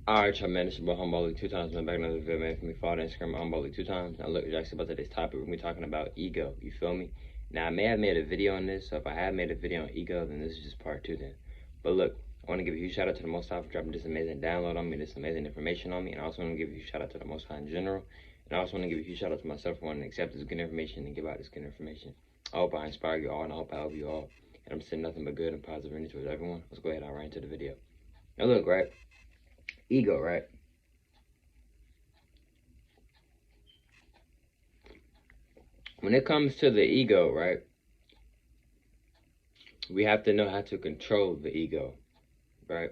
Alright, y'all, man, it's your boy Humboldt 2 times. I'm back another video, man. For me, follow Instagram Humboldt 2 times. Now, look, actually about today's topic, we're gonna be talking about ego. You feel me? Now, I may have made a video on this, so if I have made a video on ego, then this is just part 2 then. But look, I want to give a huge shout out to the Most High for dropping this amazing download on me, this amazing information on me, and I also want to give a huge shout out to the Most High in general. And I also want to give a huge shout out to myself for wanting to accept this good information and give out this good information. I hope I inspire you all, and I hope I help you all. And I'm saying nothing but good and positive energy towards everyone. Let's go ahead and right into the video. Now, look, right? Ego, right? When it comes to the ego, right, we have to know how to control the ego, right?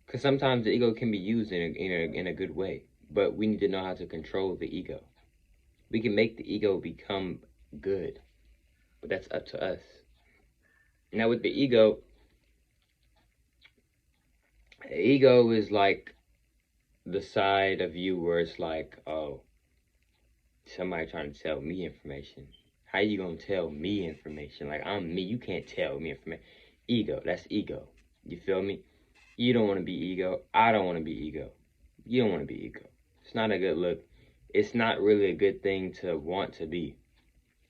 Because sometimes the ego can be used in a good way, but we need to know how to control the ego. We can make the ego become good, but that's up to us. Now with the ego is like the side of you where it's like, oh, somebody trying to tell me information. How you gonna tell me information? Like, I'm me, you can't tell me information. Ego, that's ego. You feel me? You don't want to be ego. I don't want to be ego. You don't want to be ego. It's not a good look. It's not really a good thing to want to be,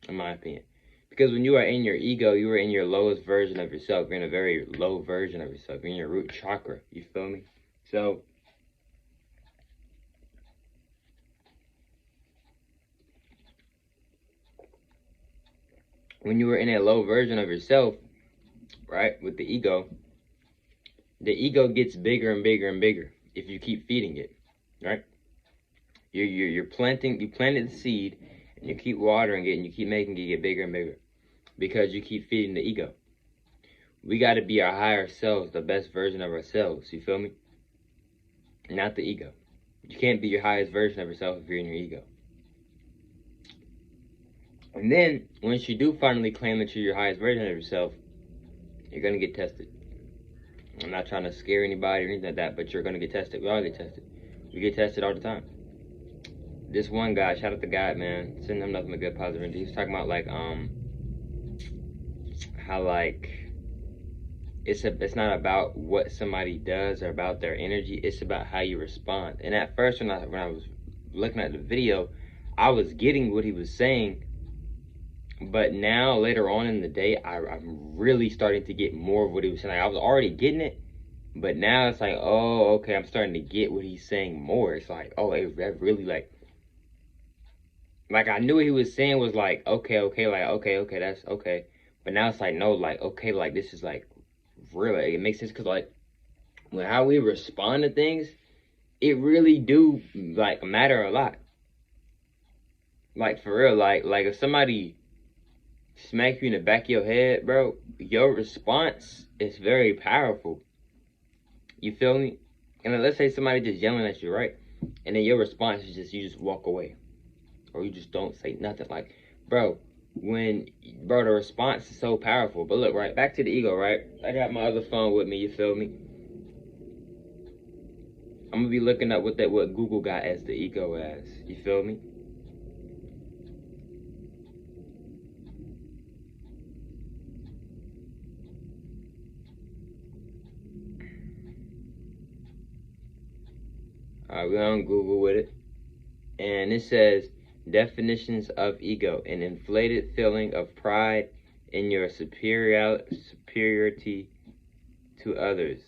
in my opinion. Because when you are in your ego, you are in your lowest version of yourself. You're in a very low version of yourself. You're in your root chakra. You feel me? So, when you are in a low version of yourself, right, with the ego gets bigger and bigger and bigger if you keep feeding it, right? You planted the seed, and you keep watering it, and you keep making it get bigger and bigger because you keep feeding the ego. We got to be our higher selves, the best version of ourselves. You feel me? Not the ego. You can't be your highest version of yourself if you're in your ego. And then, once you do finally claim that you're your highest version of yourself, you're going to get tested. I'm not trying to scare anybody or anything like that, but you're going to get tested. We all get tested. We get tested all the time. This one guy, shout out to God, man, sending him nothing but good positive energy. He was talking about, like, how, like, it's not about what somebody does or about their energy. It's about how you respond. And at first, when I was looking at the video, I was getting what he was saying. But now, later on in the day, I'm really starting to get more of what he was saying. Like, I was already getting it, but now it's like, oh, okay, I'm starting to get what he's saying more. It's like, oh, it really, like I knew what he was saying was like, okay, like, okay, that's okay. But now it's like, no, like, okay, like, this is like, really, it makes sense, because, like, when how we respond to things, it really do, like, matter a lot. Like, for real, like if somebody smack you in the back of your head, bro, your response is very powerful. You feel me? And then let's say somebody just yelling at you, right? And then your response is just, you just walk away. Or you just don't say nothing. Like, bro, the response is so powerful. But look, right, back to the ego, right? I got my other phone with me, you feel me? I'm gonna be looking up what Google got as the ego as. You feel me? Alright, we're on Google with it. And it says, definitions of ego: an inflated feeling of pride in your superiority to others.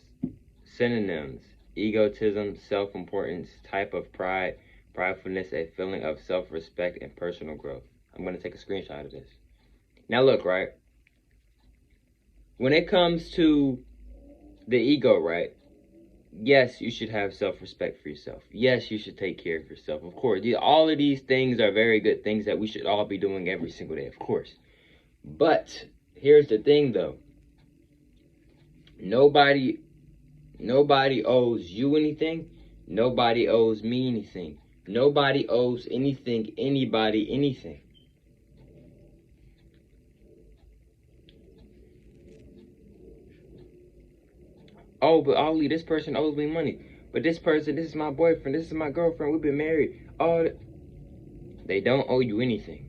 Synonyms: egotism, self-importance, type of pride, pridefulness, a feeling of self-respect and personal growth. I'm going to take a screenshot of this. Now look, right? When it comes to the ego, right? Yes, you should have self-respect for yourself. Yes, you should take care of yourself. Of course, all of these things are very good things that we should all be doing every single day, of course. But here's the thing, though. Nobody owes you anything. Nobody owes me anything. Nobody owes anybody anything. Oh, but Ollie, this person owes me money. But this person, this is my boyfriend, this is my girlfriend, we've been married. Oh, they don't owe you anything.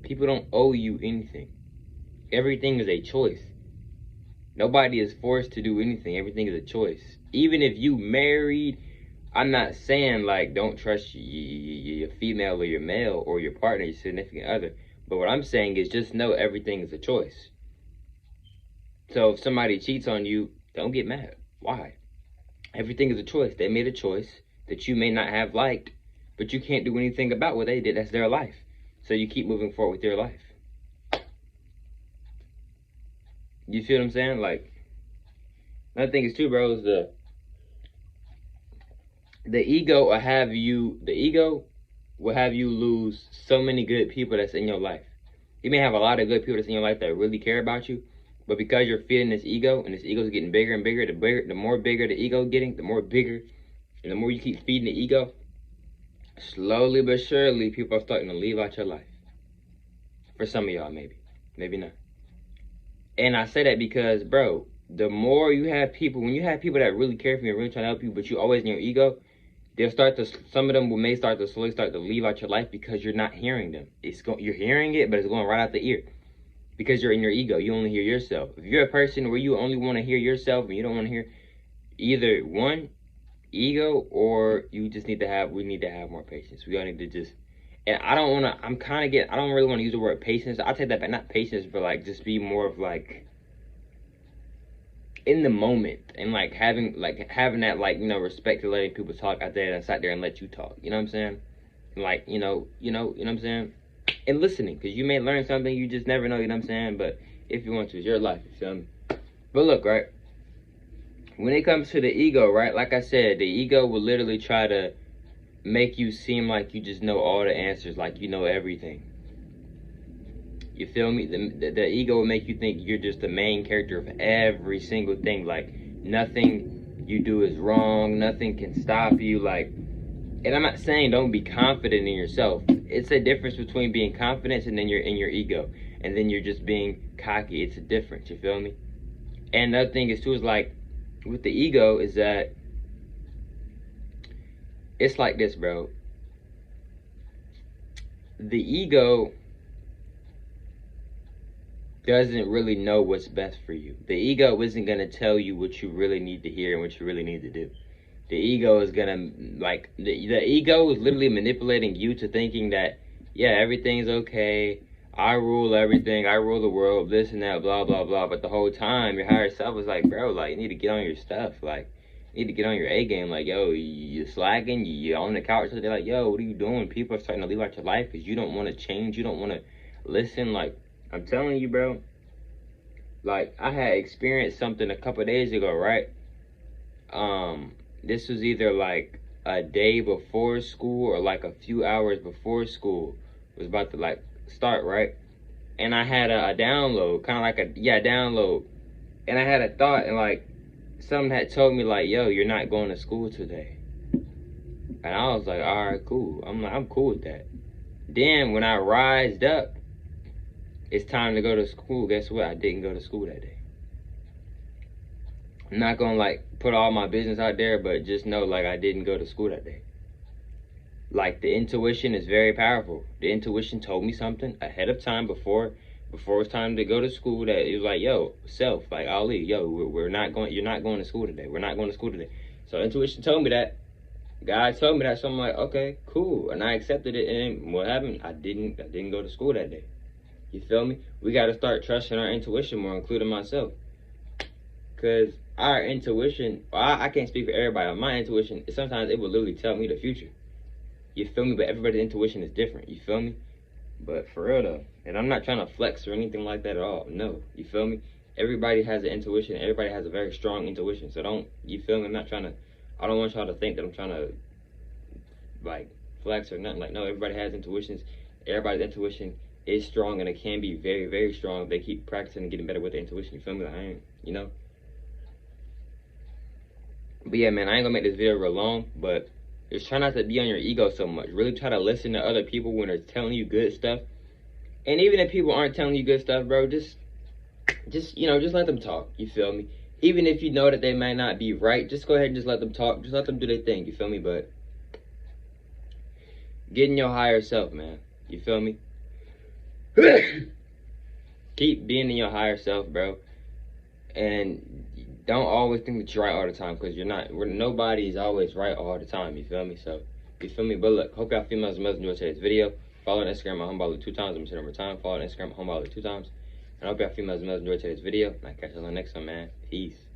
People don't owe you anything. Everything is a choice. Nobody is forced to do anything. Everything is a choice. Even if you married, I'm not saying like don't trust your female or your male or your partner, your significant other. But what I'm saying is just know everything is a choice. So if somebody cheats on you, don't get mad. Why? Everything is a choice. They made a choice that you may not have liked, but you can't do anything about what they did. That's their life. So you keep moving forward with your life. You feel what I'm saying? Like, another thing is too, bro, is the ego will have you, lose so many good people that's in your life. You may have a lot of good people that's in your life that really care about you, but because you're feeding this ego, and this ego is getting bigger and bigger, the more bigger the ego getting, the more bigger, and the more you keep feeding the ego, slowly but surely, people are starting to leave out your life. For some of y'all, maybe not. And I say that because, bro, the more you have people, when you have people that really care for you and really trying to help you, but you always in your ego, some of them may start to slowly start to leave out your life because you're not hearing them. You're hearing it, but it's going right out the ear because you're in your ego. You only hear yourself. If you're a person where you only want to hear yourself and you don't want to hear either one, ego, or we need to have more patience. We all need to just, and I don't really want to use the word patience. I'll take that back, not patience, but like just be more of like in the moment, and like having that, like, you know, respect to letting people talk out there and sat there and let you talk. You know what I'm saying? Like, you know what I'm saying? And listening, because you may learn something, you just never know, you know what I'm saying? But if you want to, it's your life, you feel me? But look, right? When it comes to the ego, right? Like I said, the ego will literally try to make you seem like you just know all the answers, like you know everything. You feel me? The ego will make you think you're just the main character of every single thing. Like, nothing you do is wrong. Nothing can stop you. Like, and I'm not saying don't be confident in yourself. It's a difference between being confident and then you're in your ego. And then you're just being cocky. It's a difference. You feel me? And the other thing is, too, is like, with the ego is that it's like this, bro. The ego doesn't really know what's best for you. The ego isn't going to tell you what you really need to hear and what you really need to do. The ego is going to, like, the ego is literally manipulating you to thinking that, yeah, everything's okay, I rule everything, I rule the world, this and that, blah, blah, blah. But the whole time, your higher self is like, bro, like, you need to get on your stuff. Like, you need to get on your A game. Like, yo, you're slacking, you're on the couch. So they're like, yo, what are you doing? People are starting to leave out your life because you don't want to change. You don't want to listen. Like, I'm telling you, bro. Like, I had experienced something a couple days ago, right? This was either like a day before school or like a few hours before school was about to like start, right? And I had a download, kind of like download. And I had a thought, and like something had told me like, yo, you're not going to school today. And I was like, all right, cool. I'm cool with that. Then when I rised up, it's time to go to school. Guess what? I didn't go to school that day. I'm not gonna like put all my business out there, but just know, like, I didn't go to school that day. Like, the intuition is very powerful. The intuition told me something ahead of time before it was time to go to school, that it was like, yo, self, like, Ali, yo, you're not going to school today. We're not going to school today. So intuition told me that. God told me that, so I'm like, okay, cool. And I accepted it, and what happened? I didn't go to school that day. You feel me? We got to start trusting our intuition more, including myself. Because our intuition, I can't speak for everybody. My intuition, sometimes it will literally tell me the future. You feel me? But everybody's intuition is different. You feel me? But for real, though. And I'm not trying to flex or anything like that at all. No. You feel me? Everybody has an intuition. Everybody has a very strong intuition. So don't, you feel me? I don't want y'all to think that I'm trying to, like, flex or nothing. Like, no, everybody has intuitions. Everybody's intuition is strong, and it can be very, very strong if they keep practicing and getting better with their intuition. You feel me? Like, I ain't, you know? But yeah, man, I ain't gonna make this video real long, but just try not to be on your ego so much. Really try to listen to other people when they're telling you good stuff. And even if people aren't telling you good stuff, bro, just let them talk. You feel me? Even if you know that they might not be right, just go ahead and just let them talk. Just let them do their thing. You feel me? But get in your higher self, man. You feel me? Keep being in your higher self, bro. And don't always think that you're right all the time, because you're not. Nobody's always right all the time, you feel me? So, you feel me? But look, hope y'all females and males enjoyed today's video. Follow on Instagram at Homeballer 2 times. I'm saying over time. Follow on Instagram at Homeballer 2 times. And I hope y'all females and males enjoyed today's video. And I'll catch you on the next one, man. Peace.